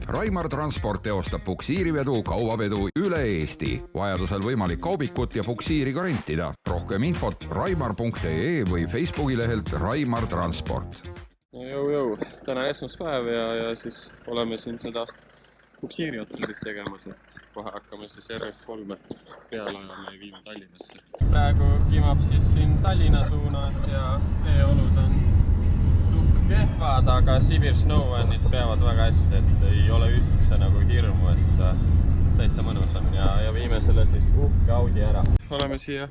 Raimar Transport teostab puksiirivedu, kaubavedu üle Eesti. Vajadusel võimalik kaubikut ja puksiiri ka rentida. Rohkem infot raimar.ee või Facebooki lehelt Raimar Transport. Jõu, täna esmaspäev ja siis oleme siin seda puksiiri otsa siis tegemas, et kohe hakkame siis RS3 peale ajama ja viima Tallinnasse. Praegu kimab siis siin Tallinna suunas ja teeolud on suht kehvad, aga Sibir Snowmanid peavad väga hästi, et ei ole üldse nagu hirmu, et täitsa mõnus on ja viime selle siis uhke Audi ära. Oleme siia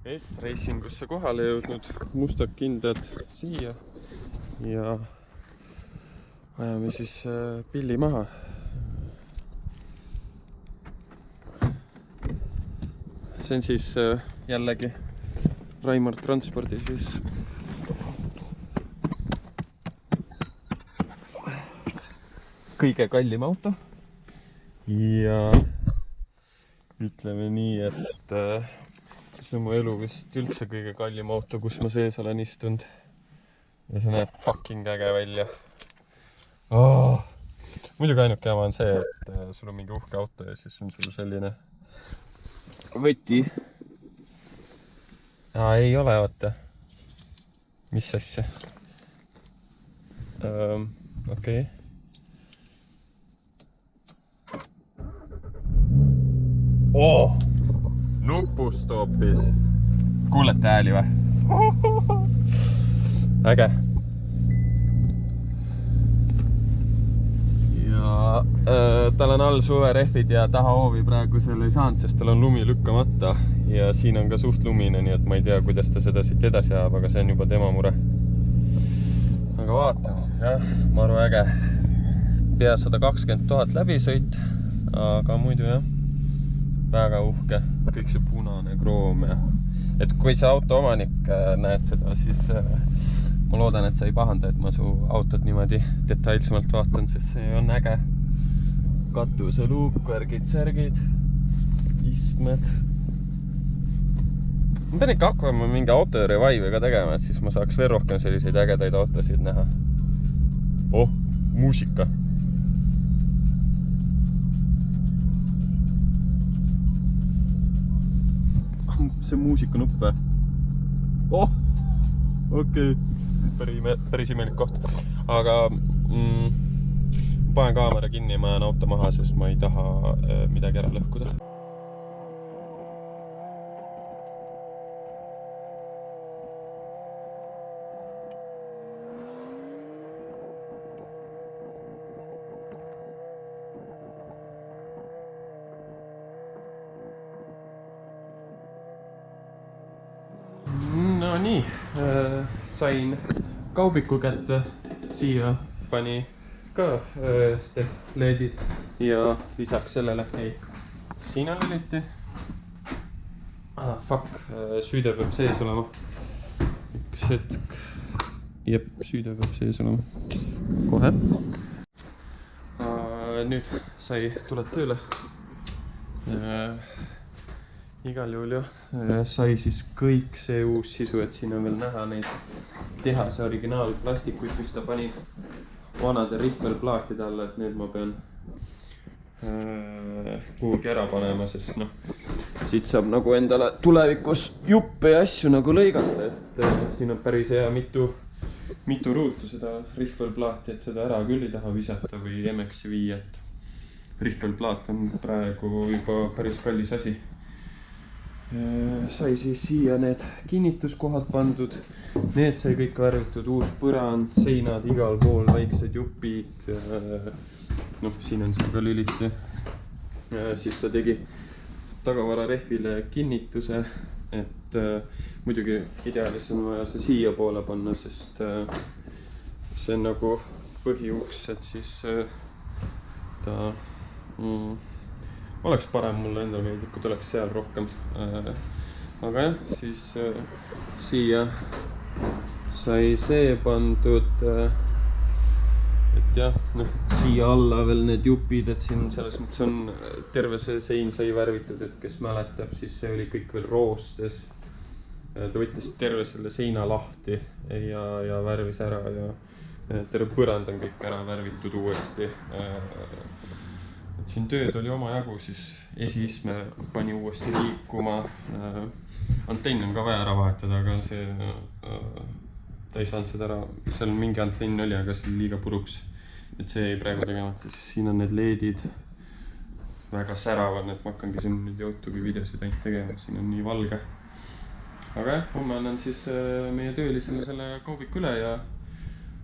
S-Racingusse kohale jõudnud, mustad kindad siia ja ajame siis pilli maha. See on siis jällegi Raimar Transpordi siis kõige kallim auto ja ütleme nii, et see on mu elu vist üldse kõige kallim auto, kus ma sees olen istunud ja see näeb fucking äge välja. Muidugi ainuke jama on see, et sul on mingi uhke auto ja siis on sul selline võti. Ei ole, vaata. Mis asja? Okei. Nupust hoopis. Kuulete ääli või? Äge. Tal on all suverehvid ja taha hoovi praegu selle ei saanud, sest tal on lumi lükkamata ja siin on ka suht lumine, nii et ma ei tea, kuidas ta seda siit edasi ajab, aga see on juba tema mure. Aga vaatame siis, jah, maru äge. Pea 120 000 läbisõit, aga muidu jah, väga uhke. Kõik see punane kroom ja et kui see auto omanik näed seda, siis ma loodan, et sa ei pahanda, et ma su autot niimoodi detailsemalt vaatan, sest see on äge. Katuse luuk, värgid, särgid, istmed. Ma pean ikka hakkama mingi auto revive ka tegema, et siis ma saaks veel rohkem selliseid ägedaid autosid näha. Muusika. See muusikanupp või? Okei. Päris imelik koht. Aga panen kaamera kinni ja ma jään auto maha, sest ma ei taha midagi ära lõhkuda. No nii, sain kaubiku kätte, siia pani ka Steph LED-id ja lisaks sellele, siin on lüliti. Süüde peab sees olema. Üks hetk. Jep, süüde peab sees olema. Kohe. Nüüd tuled tööle. Igal juhul jah, sai siis kõik see uus sisu, et siin on veel näha neid tehase originaalplastikuid, mis ta pani vanade ripperplaatide alla, et need ma pean kuhugi ära panema, sest siit saab nagu endale tulevikus juppe ja asju nagu lõigata, et siin on päris hea mitu ruutu seda ripperplaati, et seda ära küll ei taha visata või MX-i viia, et ripperplaat on praegu juba päris kallis asi. Sai siis siia need kinnituskohad pandud, need sai kõik värvitud, uus põrand, seinad igal pool, väiksed jupid, siin on see ka lüliti. Siis ta tegi tagavararehvile kinnituse, et muidugi ideaalis on vaja see siia poole panna, sest see on nagu põhiuks, et siis ta oleks parem, mulle endal meeldib, kui tuleks seal rohkem. Aga jah, siis siia sai see pandud, et jah, siia alla veel need jupid, et siin selles mõttes on terve see sein sai värvitud, et kes mäletab, siis see oli kõik veel roostes. Ta võttis terve selle seina lahti ja värvis ära ja terve põrand on kõik ära värvitud uuesti. Et siin tööd oli omajagu, siis esiisme pani uuesti liikuma. Antenn on ka vaja ära vahetada, aga see ta ei saanud seda ära, seal mingi antenn oli, aga see oli liiga puruks. Et see jäi praegu tegemata, siis siin on need LED-id väga säravad, et ma hakkangi siin nüüd YouTube'i videosid ainult tegema, siin on nii valge. Aga jah, homme annan siis meie töölisele selle kaubiku üle ja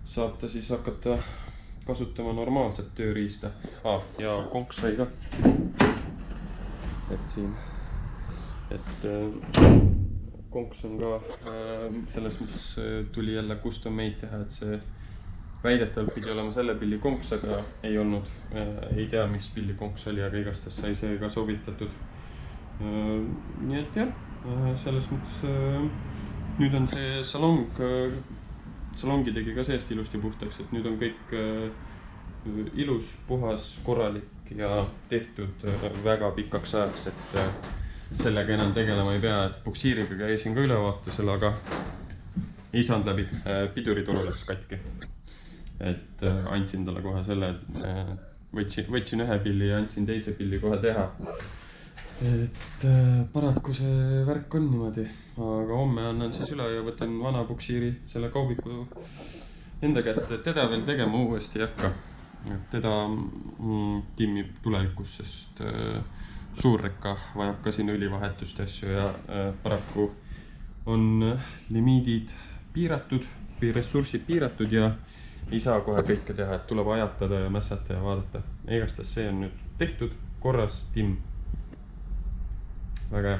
saab ta siis hakata kasutama normaalset tööriista. Ja konks sai ka. Et siin, et konks on ka selles mõttes tuli jälle custom made teha, et see väidetavalt pidi olema selle pilli konks, aga ei olnud. Ei tea, mis pilli konks oli, aga igastest sai see ka sobitatud. Nii et jah, selles mõttes nüüd on see salongi tegi ka seest ilusti puhtaks, et nüüd on kõik ilus, puhas, korralik ja tehtud väga pikaks ajaks, et sellega enam tegelema ei pea, et puksiiriga käisin ka ülevaatusel, aga ei saanud läbi, piduritoru läks katki. Et andsin talle kohe selle, võtsin ühe pilli ja andsin teise pilli kohe teha. Et paraku see värk on niimoodi, aga homme annan siis üle ja võtan vana puksiiri selle kaubiku enda kätte. Teda veel tegema uuesti ei hakka. Teda timmib tulevikus, sest suurrekka vajab ka siin õlivahetust asju ja paraku on limiidid piiratud või ressursid piiratud ja ei saa kohe kõike teha, et tuleb ajatada ja mässata ja vaadata. Igastest see on nüüd tehtud, korras, timm. Väga hea.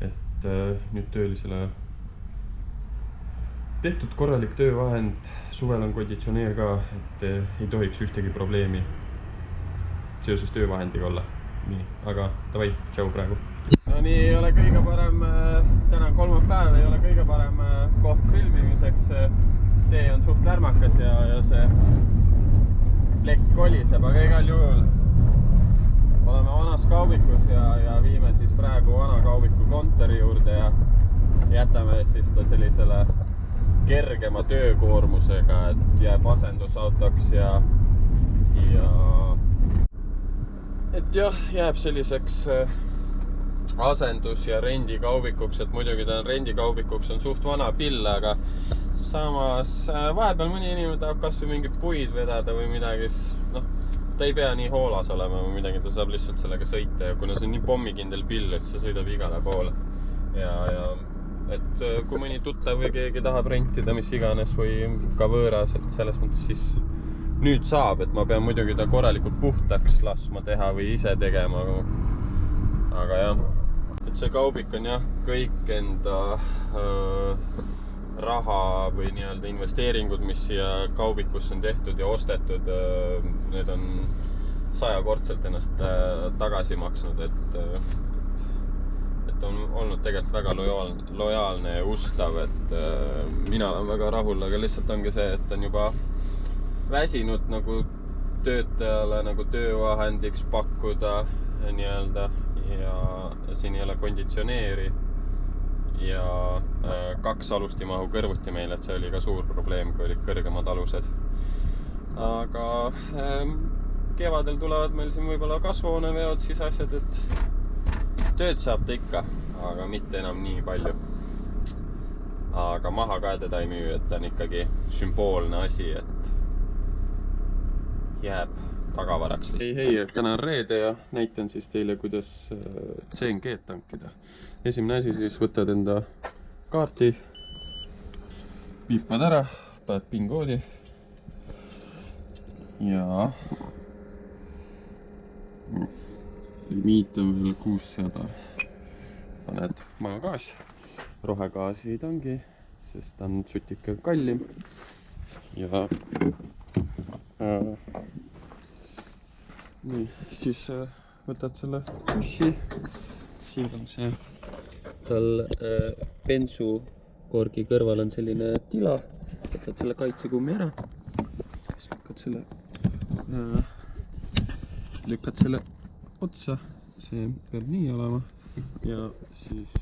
Et nüüd töölisele tehtud korralik töövahend, suvel on konditsioneer ka, et ei tohiks ühtegi probleemi seoses töövahendiga olla. Nii, aga davai, tšau praegu. No nii ei ole kõige parem, täna on kolmapäev, ei ole kõige parem koht filmimiseks. Tee on suht lärmakas ja see plekk koliseb, aga igal juhul oleme vanas kaubikus ja viime siis praegu vana kaubiku kontori juurde ja jätame siis ta sellisele kergema töökoormusega, et jääb asendusautoks ja et jah, jääb selliseks asendus- ja rendikaubikuks, et muidugi ta on rendikaubikuks, on suht vana pill, aga samas vahepeal mõni inimene tahab kas või mingit puid vedada või midagi, ta ei pea nii hoolas olema või midagi, ta saab lihtsalt sellega sõita ja kuna see on nii pommikindel pill, et see sõidab igale poole. Ja et kui mõni tuttav või keegi tahab rentida mis iganes või ka võõras, et selles mõttes siis nüüd saab, et ma pean muidugi ta korralikult puhtaks laskma teha või ise tegema. Aga jah, et see kaubik on jah, kõik enda raha või nii-öelda investeeringud, mis siia kaubikusse on tehtud ja ostetud, need on 100-kordselt ennast tagasi maksnud, et on olnud tegelikult väga lojaalne ja ustav, et mina olen väga rahul, aga lihtsalt ongi see, et on juba väsinud nagu töötajale nagu töövahendiks pakkuda nii-öelda ja siin ei ole konditsioneeri ja 2 alust ei mahu kõrvuti meil, et see oli ka suur probleem, kui olid kõrgemad alused. Aga kevadel tulevad meil siin võib-olla kasvuhooneveod, siis asjad, et tööd saab ta ikka, aga mitte enam nii palju. Aga maha ka teda ei müü, et ta on ikkagi sümboolne asi, et jääb tagavaraks. Hei, täna on reede ja näitan siis teile, kuidas CNG tankida. Esimene asi siis võtad enda kaarti, viipad ära, paned PIN-koodi ja limiit on veel 600. Paned maagaas, rohegaasi ei tangi, sest ta on sutike kallim ja nii, siis võtad selle bussi, siin on see tal bensukorgi kõrval on selline tila, võtad selle kaitsekummi ära, siis lükkad selle otsa, see peab nii olema ja siis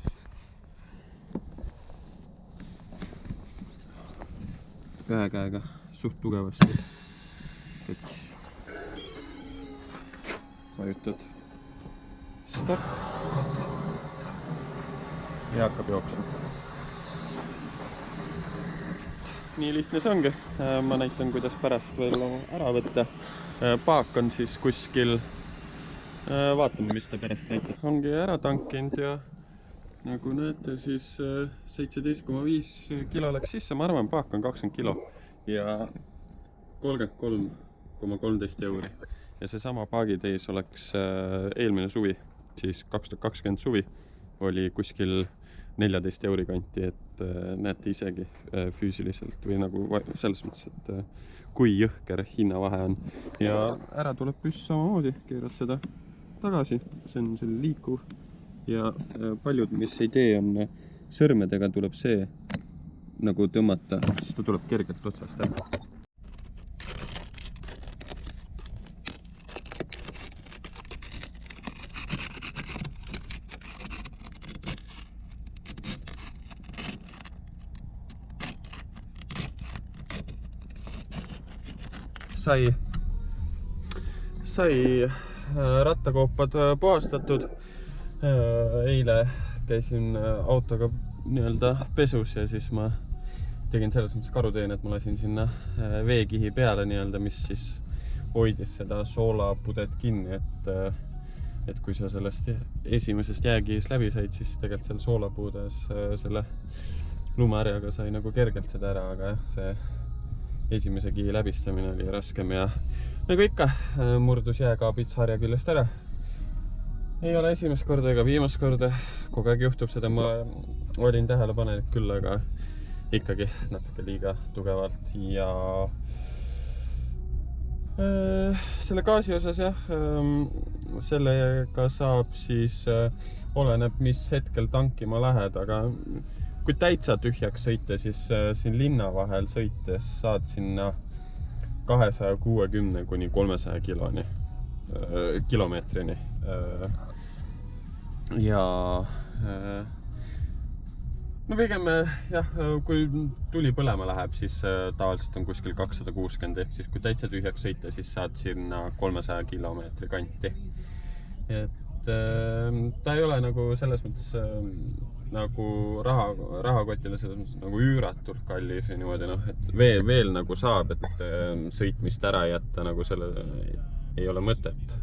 ühe käega suht tugevasti. Vajutad start ja hakkab jooksma. Nii lihtne see ongi. Ma näitan, kuidas pärast veel ära võtta. Paak on siis kuskil, vaatame, mis ta pärast näitab. Ongi ära tankinud ja nagu näete, siis 17,5 kilo läks sisse. Ma arvan, paak on 20 kilo ja 33,13 euri. Ja see sama paagiteis oleks eelmine suvi, siis 2020 suvi oli kuskil 14 euri kanti, et näete isegi füüsiliselt või nagu selles mõttes, et kui jõhker hinnavahe on. Ja ära tuleb püss samamoodi, keerad seda tagasi, see on selle liikuv. Ja paljud, mis ei tee, on sõrmedega tuleb see nagu tõmmata, siis ta tuleb kergelt otsast ära. Sai rattakoopad puhastatud. Eile käisin autoga nii-öelda pesus ja siis ma tegin selles mõttes karuteen, et ma lasin sinna veekihi peale nii-öelda, mis siis hoidis seda soolapudet kinni, et kui sa sellest esimesest jääkihis läbi said, siis tegelikult seal soolapuudes selle lumeharjaga sai nagu kergelt seda ära, aga see esimese kihi läbistamine oli raskem ja nagu ikka murdus jääkaabits harja küljest ära. Ei ole esimest korda ega viimast korda, kogu aeg juhtub seda, ma olin tähelepanelik küll, aga ikkagi natuke liiga tugevalt ja selle gaasi osas jah, sellega saab siis, oleneb mis hetkel tankima lähed, aga kui täitsa tühjaks sõita, siis siin linna vahel sõites saad sinna 260 kuni 300 kilomeetrini. Ja no pigem jah, kui tuli põlema läheb, siis tavaliselt on kuskil 260, ehk siis kui täitsa tühjaks sõita, siis saad sinna 300 kilomeetri kanti. Et ta ei ole nagu selles mõttes nagu rahakotile selles mõttes nagu üüratult kallis või niimoodi, noh, et veel nagu saab, et sõitmist ära jätta nagu selle ei ole mõtet.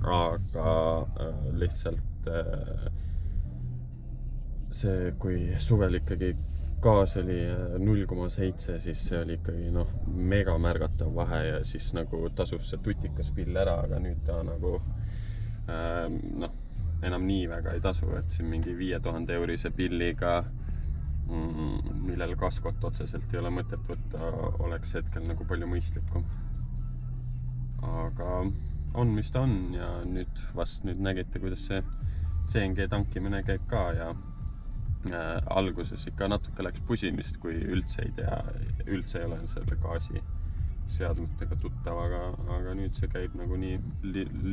Aga lihtsalt see, kui suvel ikkagi gaas oli 0,7, siis see oli ikkagi mega märgatav vahe ja siis nagu tasus see tutikas pill ära, aga nüüd ta nagu enam nii väga ei tasu, et siin mingi 5000 eurise pilliga, millel kaskot otseselt ei ole mõtet võtta, oleks hetkel nagu palju mõistlikum. Aga on, mis ta on ja nüüd nägite, kuidas see CNG tankimine käib ka ja alguses ikka natuke läks pusimist, kui üldse ei tea, üldse ei ole selle gaasi seadmetega tuttav, aga nüüd see käib nagu nii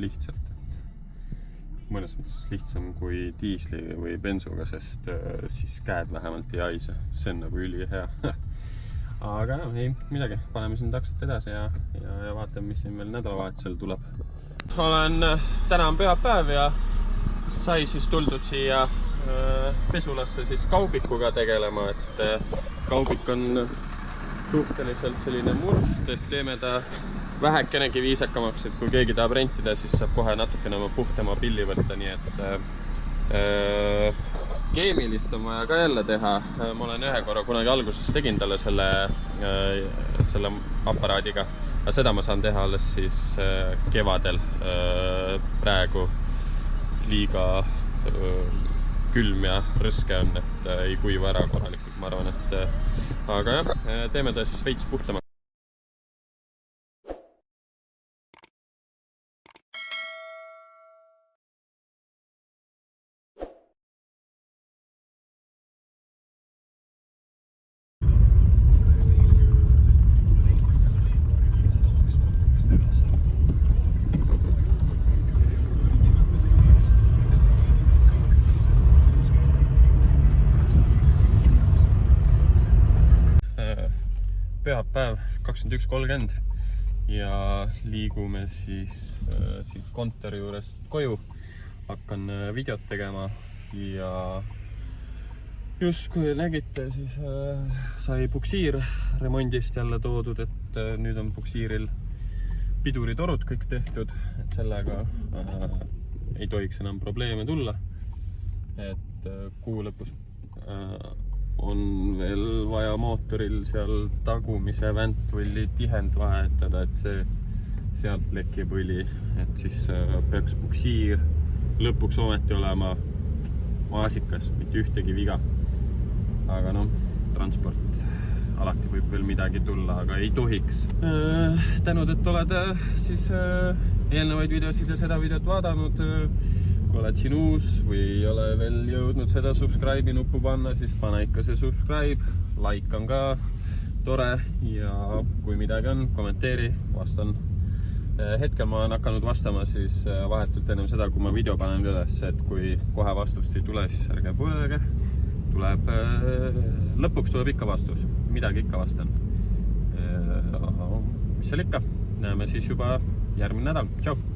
lihtsalt, et mõnes mõttes lihtsam kui diisli või bensuga, sest siis käed vähemalt ei haise. See on nagu ülihea. Aga ei midagi, paneme siin taksot edasi ja vaatame, mis siin veel nädalavahetusel tuleb. Täna on pühapäev ja sai siis tuldud siia pesulasse siis kaubikuga tegelema, et kaubik on suhteliselt selline must, et teeme ta vähekenegi viisakamaks, et kui keegi tahab rentida, siis saab kohe natukene puhtama pilli võtta, nii et keemilist on vaja ka jälle teha. Ma olen ühe korra kunagi alguses tegin talle selle aparaadiga, aga seda ma saan teha alles siis kevadel. Praegu liiga külm ja rõske on, et ei kuiva ära korralikult, ma arvan, et aga jah, teeme ta siis veits puhtama. Pühapäev 21.30 ja liigume siis siit kontori juurest koju. Hakkan videot tegema ja just kui nägite, siis sai puksiir remondist jälle toodud, et nüüd on puksiiril piduritorud kõik tehtud, et sellega ei tohiks enam probleeme tulla. Et kuu lõpus on veel vaja mootoril seal tagumise väntvõlli tihend vahetada, et see sealt lekib õli, et siis peaks puksiir lõpuks ometi olema maasikas, mitte ühtegi viga. Aga noh, transport alati võib veel midagi tulla, aga ei tohiks. Tänud, et oled siis eelnevaid videosid ja seda videot vaadanud. Kui oled siin uus või ei ole veel jõudnud seda subscribe'i nuppu panna, siis pane ikka see subscribe, like on ka tore ja kui midagi on, kommenteeri, vastan. Hetkel ma olen hakanud vastama siis vahetult ennem seda, kui ma video panen üles, et kui kohe vastust ei tule, siis ärge põlege. Lõpuks tuleb ikka vastus, midagi ikka vastan. Mis seal ikka? Näeme siis juba järgmine nädal. Tšau!